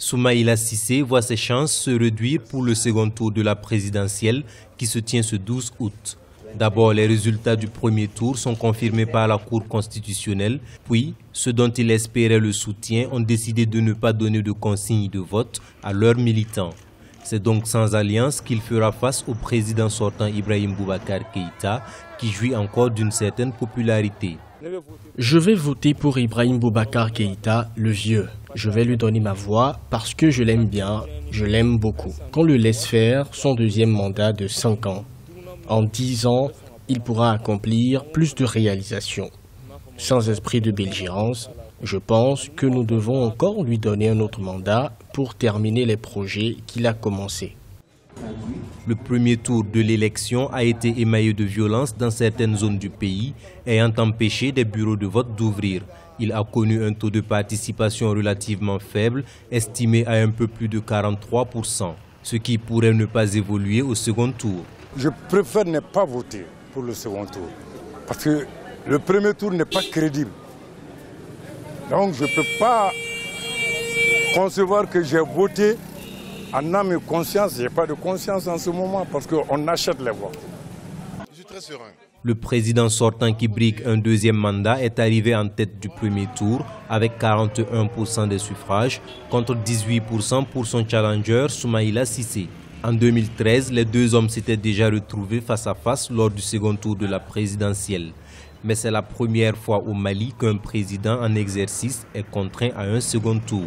Soumaïla Cissé voit ses chances se réduire pour le second tour de la présidentielle qui se tient ce 12 août. D'abord, les résultats du premier tour sont confirmés par la Cour constitutionnelle, puis ceux dont il espérait le soutien ont décidé de ne pas donner de consigne de vote à leurs militants. C'est donc sans alliance qu'il fera face au président sortant Ibrahim Boubacar Keïta, qui jouit encore d'une certaine popularité. Je vais voter pour Ibrahim Boubacar Keïta, le vieux. Je vais lui donner ma voix parce que je l'aime bien, je l'aime beaucoup. Qu'on le laisse faire son deuxième mandat de 5 ans. En 10 ans, il pourra accomplir plus de réalisations. Sans esprit de belligérance, je pense que nous devons encore lui donner un autre mandat pour terminer les projets qu'il a commencés. Le premier tour de l'élection a été émaillé de violence dans certaines zones du pays, ayant empêché des bureaux de vote d'ouvrir. Il a connu un taux de participation relativement faible, estimé à un peu plus de 43%, ce qui pourrait ne pas évoluer au second tour. Je préfère ne pas voter pour le second tour, parce que le premier tour n'est pas crédible. Donc je ne peux pas concevoir que j'ai voté en âme et conscience. Je n'ai pas de conscience en ce moment parce qu'on achète les voix. Je suis très serein. Le président sortant qui brigue un deuxième mandat est arrivé en tête du premier tour avec 41% des suffrages contre 18% pour son challenger Soumaïla Cissé. En 2013, les deux hommes s'étaient déjà retrouvés face à face lors du second tour de la présidentielle. Mais c'est la première fois au Mali qu'un président en exercice est contraint à un second tour.